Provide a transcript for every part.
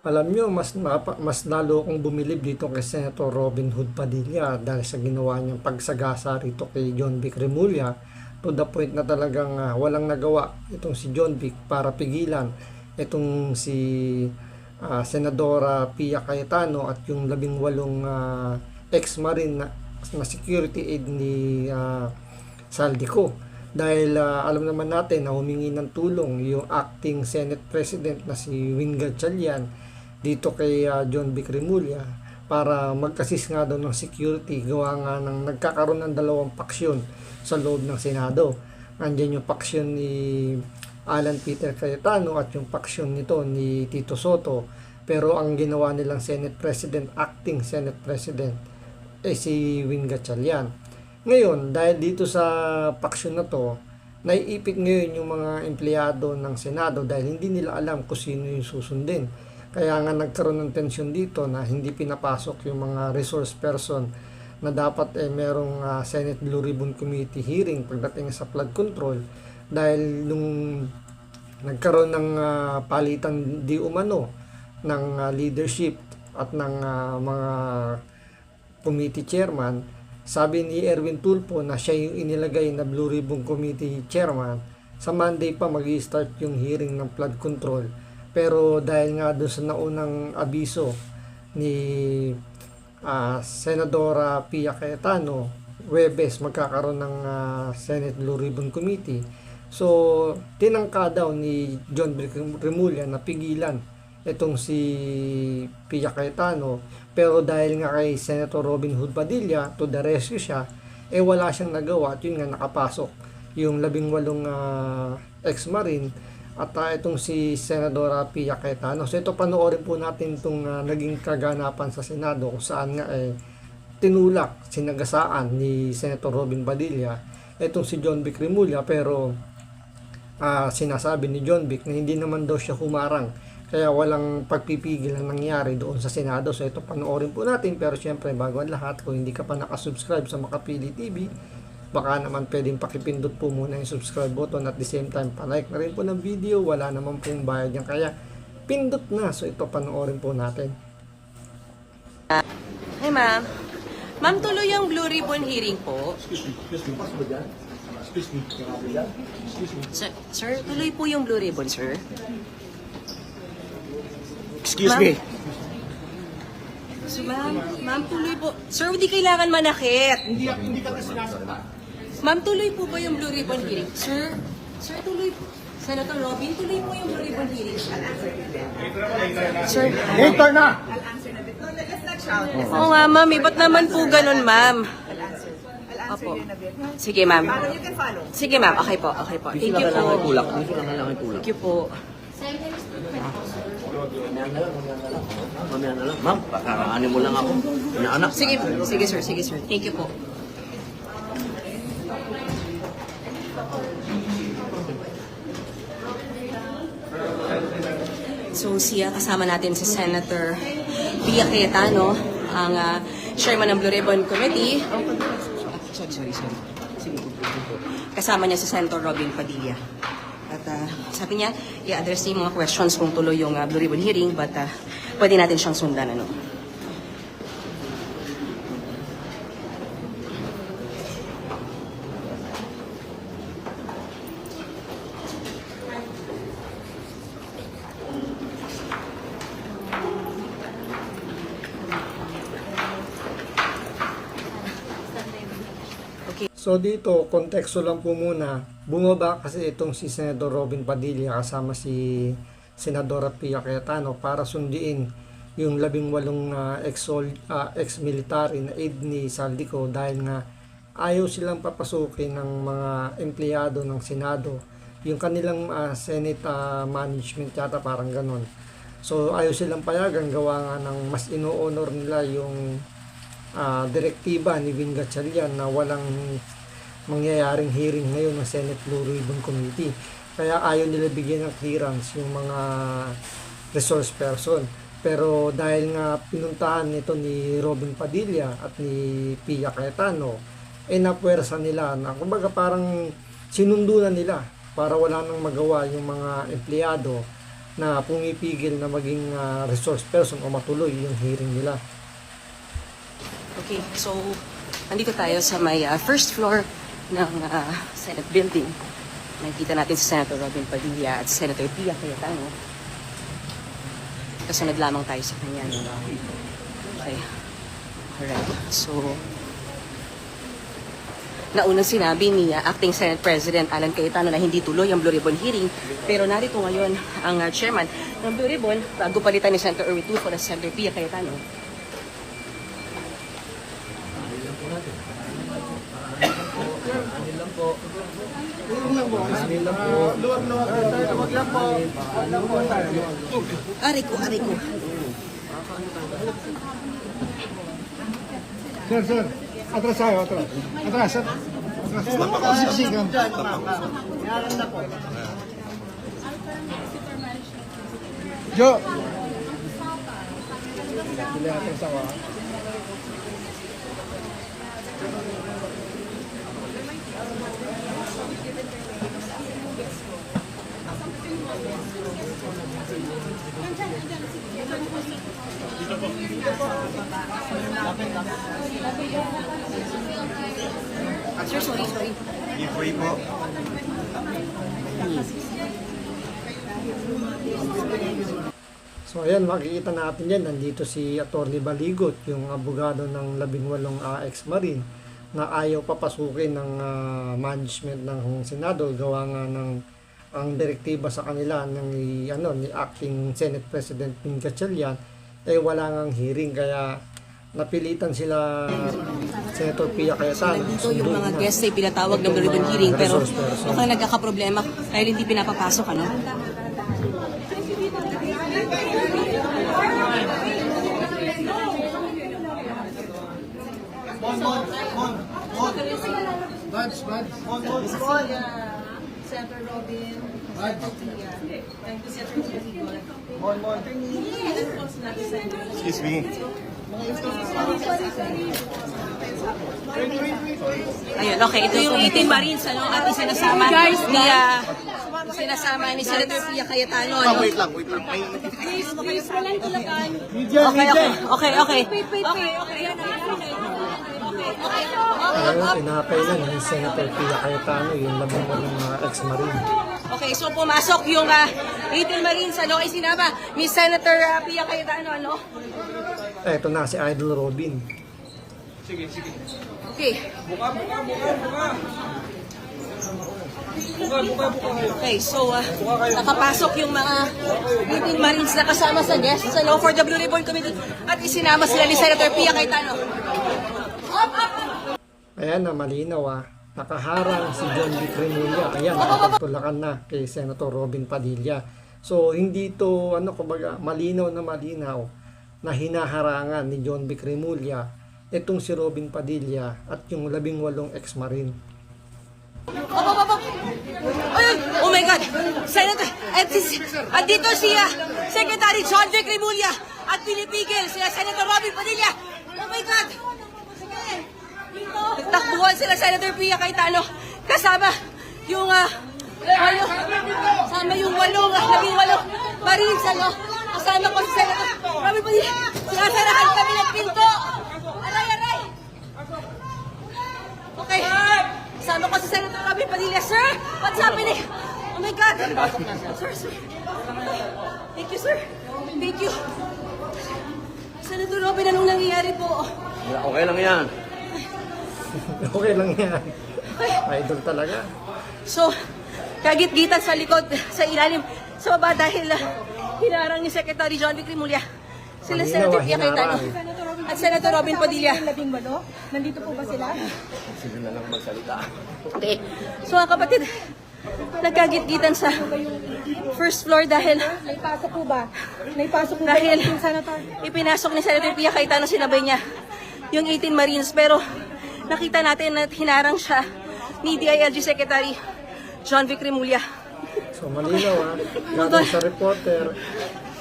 Alam nyo, mas lalo akong bumilib dito kay Senator Robin Hood Padilla dahil sa ginawa niyang pagsagasa rito kay John Vic Remulla, to the point na talagang walang nagawa itong si John Vic para pigilan itong si Senadora Pia Cayetano at yung 18 ex-marine na security aid ni Saldico. Dahil alam naman natin na humingi ng tulong yung acting Senate President na si Win Gatchalian dito kay John Vic Remulla para mag-assist nga daw ng security, gawa nga ng nagkakaroon ng dalawang paksyon sa loob ng Senado. Nandiyan yung paksyon ni Alan Peter Cayetano at yung paksyon nito ni Tito Soto, pero ang ginawa nilang Senate President, acting Senate President, si Win Gatchalian. Ngayon, dahil dito sa paksyon na to, naiipit ngayon yung mga empleyado ng Senado dahil hindi nila alam kung sino yung susundin. Kaya nga nagkaroon ng tensyon dito na hindi pinapasok yung mga resource person na dapat merong Senate Blue Ribbon Committee hearing pagdating sa flood control, dahil nung nagkaroon ng palitan di umano ng leadership at ng mga committee chairman. Sabi ni Erwin Tulfo na siya yung inilagay na Blue Ribbon Committee Chairman, sa Monday pa mag-i-start yung hearing ng flood control. Pero dahil nga doon sa naunang abiso ni Senadora Pia Cayetano, Huwebes magkakaroon ng Senate Blue Ribbon Committee. So, tinangka daw ni John Vic Remulla na pigilan itong si Pia Cayetano, pero dahil nga kay Senator Robin Hood Padilla to the rescue siya, wala siyang nagawa at yun nga nakapasok yung 18 ex-marine at itong si Senadora Pia Cayetano. So ito, panoorin po natin itong naging kaganapan sa Senado kung saan nga tinulak, sinagasaan ni Senator Robin Padilla itong si John Vic Remulla, pero sinasabi ni John Vic na hindi naman daw siya humarang, kaya walang pagpipigil na nangyari doon sa Senado. So ito, panoorin po natin, pero syempre bago ang lahat, kung hindi ka pa nakasubscribe sa Makapili TV, baka naman pwedeng pakipindot po muna yung subscribe button at the same time palike na rin po ng video. Wala naman pong bayad yan, kaya pindot na. So ito, panoorin po natin. Hi ma'am. Ma'am, tuloy ang Blue Ribbon hearing po. Excuse me, possible dyan? Excuse me, Sir, tuloy po yung Blue Ribbon, sir. Excuse Ma'am? me. So, ma'am, tuloy po. Sir, hindi kailangan manakit. Hindi ka kasi sinasakta. Ma'am, tuloy po ba yung Blue Ribbon hearing? Sir, tuloy po. Senator Robin, tuloy po yung Blue Ribbon hearing. Sir, Later na! oo nga, ma'am. Ba't naman po ganun, ma'am? Opo. Sige, ma'am. Sige, ma'am. Okay po. Thank you po. Thank you po. Mamaya na lang. Ma'am, pakaraanin mo lang ako. Inaanak. Sige, sir. Thank you po. So, kasama natin si Senator Pia Cayetano, ang chairman ng Blue Ribbon Committee. Sorry. Kasama niya si Senator Robin Padilla. At sabi niya, i-address niya yung mga questions kung tuloy yung Blue Ribbon hearing, but pwede natin siyang sundan, ano. So dito, konteksto lang po muna. Bumaba kasi itong si Senador Robin Padilla kasama si Senadora Pia Cayetano para sundiin yung 18 ex-military na aid ni Saldico, dahil nga ayaw silang papasukin ng mga empleyado ng Senado. Yung kanilang Senate management yata, parang ganon. So ayaw silang payagan, gawa nga ng mas ino-honor nila yung direktiba ni Win Gatchalian na walang mangyayaring hearing ngayon ng Senate Blue Ribbon Committee. Kaya ayaw nila bigyan ng clearance yung mga resource person. Pero dahil nga pinuntahan nito ni Robin Padilla at ni Pia Cayetano, napuwersa nila na kumbaga parang sinundunan nila para wala nang magawa yung mga empleyado na pumipigil na maging resource person o matuloy yung hearing nila. Okay, so nandito tayo sa may first floor ng Senate building. Nakikita natin si Senator Robin Padilla at Senator Pia Cayetano. Kasunod lamang tayo sa kanya. No? Okay. Alright. So, naunang sinabi ni Acting Senate President Alan Cayetano na hindi tuloy ang Blue Ribbon hearing. Pero narito ngayon ang chairman ng Blue Ribbon bago palitan ni Senator Erwin Tulfo at Senator Pia Cayetano. Aray ko. Sir, atras tayo, atras. Atras, atras. Siksikan. Jo! Bila atras ako, ha? Sir, sorry. Free po. So ayan, makikita natin yan. Nandito si Atty. Baligot, yung abogado ng 18 ex-marine na ayaw papasukin ng management ng Senado. Gawa nga ng ang direktiba sa kanila ng ni Acting Senate President Ping Gatchalian wala ngang hearing. Kaya napilitan sila Senator Pia Cayetano. Nandito yung mga guests ay pinatawag ng Blue Ribbon hearing pero mukhang nagkakaproblema dahil hindi pinapapasok, ano? Senator Robin, Senator Tia, and Senator Tia. Excuse me. Ayun, okay. Ito yung 18 Marines, ano, at isinasama ni Senator Pia Cayetano, ano? Wait lang. Please, walang tulakan. Okay. Ngayon, tinapay na ni Senator Pia Cayetano yung 18 ex-marine. Okay, so pumasok yung 18 Marines, ano, ay sinama ni Senator Pia Cayetano, ano? Ito na si Idol Robin. Okay. Okay, so nakapasok yung mga 18 Marines na kasama sa guests sa for the Blue Ribbon Committee at isinama sila ni Senator Pia Cayetano. Ayan na, malinaw nakaharang si John B. Cremulya. Ayan, nakapagtulakan na kay Senator Robin Padilla. So, hindi to, kumbaga, malinaw na hinaharangan ni John B. Cremulya itong si Robin Padilla at yung 18 ex-marine. Oh my God! Senator, at dito siya, Secretary John V. Cremulya at pinipigil siya Senator Robin Padilla. Oh my God! Nagtakbuhan sila Senator Pia Cayetano kasama yung 18 Marines, ano? Kasama ko si Senator Robin Padilla. Sinasarahan kami ng pinto. Aray! Okay. Kasama ko si Senator Robin Padilla. Sir, what's happening? Oh my God. Sir. Thank you, sir. Thank you. Senator Robin, anong nangyayari po? Okay lang yan. Okay lang yan. Idol talaga. So, kagit-gitan sa likod, sa ilalim, sa baba dahil hinarang ni Secretary John V. Cremulya. Sila Senator Pia Cayetano at Senator Robin Padilla. Nandito po ba sila? Sila na lang magsalita. Okay. So, mga kapatid, nagkagit-gitan sa first floor dahil Naipasok po ba? Naipasok po ba dahil yung senator? ipinasok ni Senator Pia Cayetano, sinabay niya yung 18 Marines, pero nakita natin na hinarang siya ni DILG Secretary John V. Cremulya. So malinaw galing sa reporter,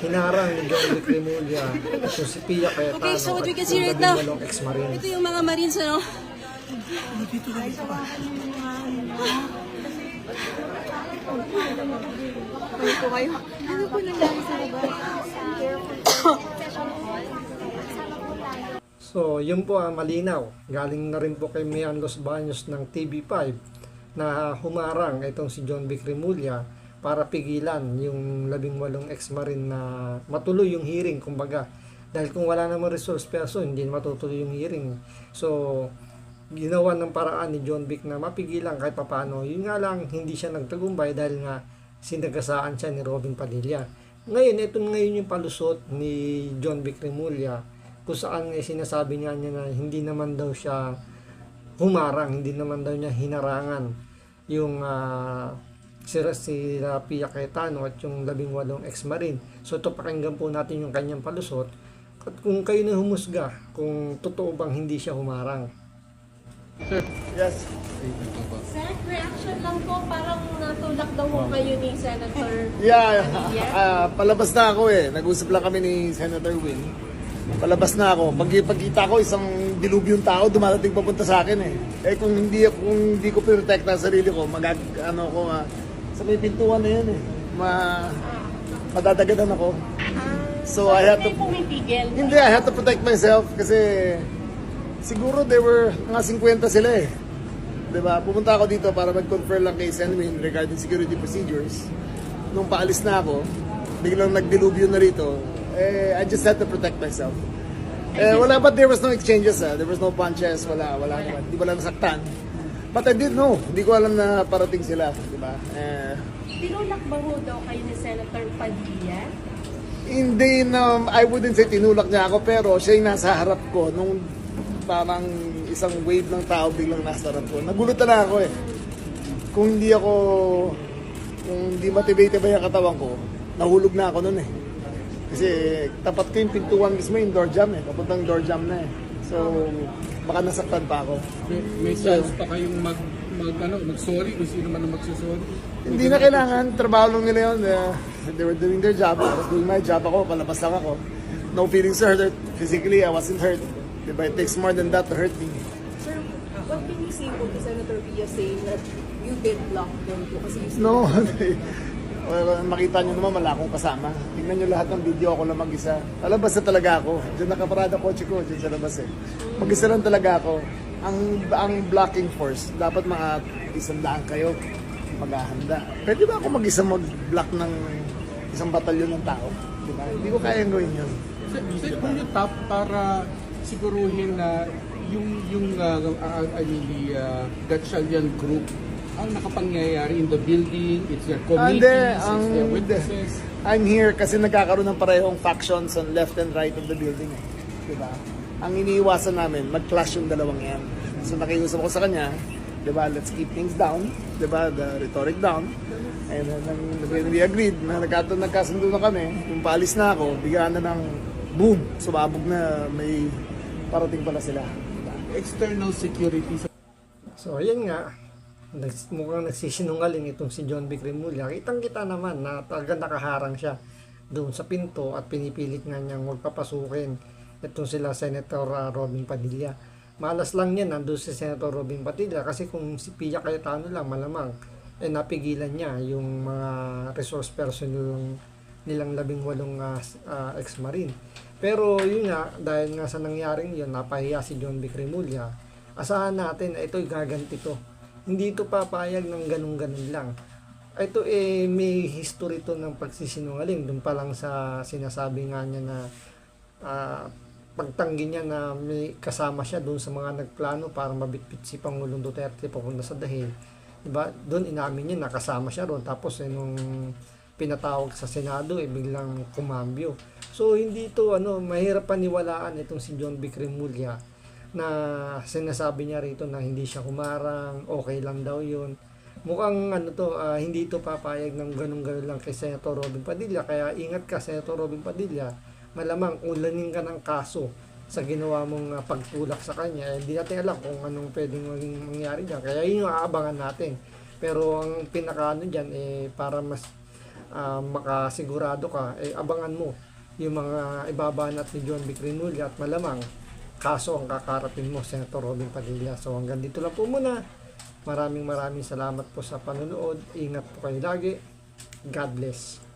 hinarang ni John V. Cremulya yung si Pia Cayetano. Okay, so what we can at see yung right now, 18 ex-marine. ito yung mga Marines, ano? Ano po kayo? Ano po nangyari sa labas? So, yun po ang malinaw. Galing na rin po kay Mian Los Baños ng TV5 na humarang itong si John Vic Remulla para pigilan yung 18 ex-marine na matuloy yung hearing, kumbaga. Dahil kung wala namang resource person, hindi matutuloy yung hearing. So, ginawa ng paraan ni John Vic na mapigilan kahit papaano. Yun nga lang, hindi siya nagtagumpay dahil nga sinagasaan siya ni Robin Padilla. Ngayon, ito ngayon yung palusot ni John Vic Remulla kung saan sinasabi niya na hindi naman daw siya humarang, hindi naman daw niya hinarangan yung si Pia Cayetano at yung 18 ex-marine. So ito, pakinggan po natin yung kanyang palusot at kung kayo na humusga kung totoo bang hindi siya humarang. Yes. Sir, reaction lang po, parang natulak daw po kayo ni Senator. Yeah, palabas na ako eh. Nag-usap lang kami ni Senator Win. Palabas na ako. Pagkita ko, isang dilubyong tao dumarating papunta sa akin eh. Eh kung hindi ko protect ang sarili ko, sa may pintuan na yan eh. Madadagadan ako. So I had to... Pumipigil. Hindi, I had to protect myself kasi siguro they were mga 50 sila eh. Diba? Pumunta ako dito para mag-confer lang kay Senwin regarding security procedures. Nung paalis na ako, biglang nagdilubyo na rito. I just had to protect myself. But there was no exchanges. There was no punches. Wala naman. Di ba lang nasaktan. But I didn't know. Hindi ko alam na parating sila. Diba? Tinulak ba ho daw kayo ni Senator Padilla? Hindi na, I wouldn't say tinulak niya ako, pero siya yung nasa harap ko nung parang isang wave ng tao biglang nasa harap ko. Nagulat na ako eh. Kung hindi motivated ba yung katawan ko, nahulog na ako nun eh. Kasi tapat ko yung pintuan mismo, yung door jam eh. Papuntang door jam na eh. So, baka nasaktan pa ako. May chance pa kayong mag-sorry kung sino man ang magsusorry. Hindi na kailangan, trabaho lang nila yun. They were doing their job. I was doing my job. Ako, palabas lang ako. No feelings hurt. Physically, I wasn't hurt. Diba? It takes more than that to hurt me. Sir, what can you say po to Senator Pia saying that you did block them po? Kasi you No. Well, makita nyo naman, wala akong kasama. Tingnan nyo lahat ng video, ako lang mag-isa. Lalabas na talaga ako. Diyan nakaparada kotse ko, diyan sa labas eh. Mag-isa lang talaga ako. Ang blocking force, dapat mga 100 kayo maghahanda. Pwede ba ako mag-isa mag-block ng isang batalyon ng tao? Diba? Hindi ko kayang gawin yun. Sir, kung yung top para siguruhin na yung Gatchalian group ang nakapangyayari in the building, it's their committees, it's their witnesses. I'm here kasi nagkakaroon ng parehong factions on left and right of the building. Diba? Ang iniiwasan namin, mag-clash yung dalawang yan. So nakiusap ko sa kanya, diba, let's keep things down, diba, the rhetoric down. And then we agreed na nagkasundo na kami. Yung paalis na ako, bigyan na ng boom, sumabog na may parating pala sila. Diba? External security. So, ayan nga. Mukhang nagsisinungaling itong si John Vic Remulla. Kitang-kita naman na talagang nakaharang siya doon sa pinto at pinipilit nga niyang magpapasukin itong sila Senator Robin Padilla. Malas lang yan nandun si Senator Robin Padilla kasi kung si Pia Cayetano lang malamang napigilan niya yung mga resource person nilang 18 ex-marine. Pero yun nga, dahil nga sa nangyaring yun, napahiya si John Vic Remulla, asahan natin na ito'y gaganti to. Hindi ito papayag ng ganun-ganun lang. Ito may history to ng pagsisinungaling. Doon pa lang sa sinasabi nga niya na pagtanggi niya na may kasama siya doon sa mga nagplano para mabitbit si Pangulong Duterte papunta sa dahil. Diba? Doon inamin niya na kasama siya doon. Tapos nung pinatawag sa Senado, biglang kumambyo. So hindi ito, mahirap paniwalaan itong si John Vic Remulla na sinasabi niya rito na hindi siya humarang, okay lang daw yun. Mukhang hindi ito papayag ng ganun-ganun lang kay Senator Robin Padilla. Kaya ingat ka, Senator Robin Padilla. Malamang ulanin ka ng kaso sa ginawa mong pagtulak sa kanya. Hindi natin alam kung anong pwedeng maging mangyari dyan. Kaya yun yung aabangan natin. Pero ang pinakaano dyan, para mas makasigurado ka, abangan mo yung mga ibabanat ni John Vic Remulla at malamang kaso ang kakarapin mo, Senator Robin Padilla. So hanggang dito lang po muna. Maraming salamat po sa panonood. Ingat po kayo lagi. God bless.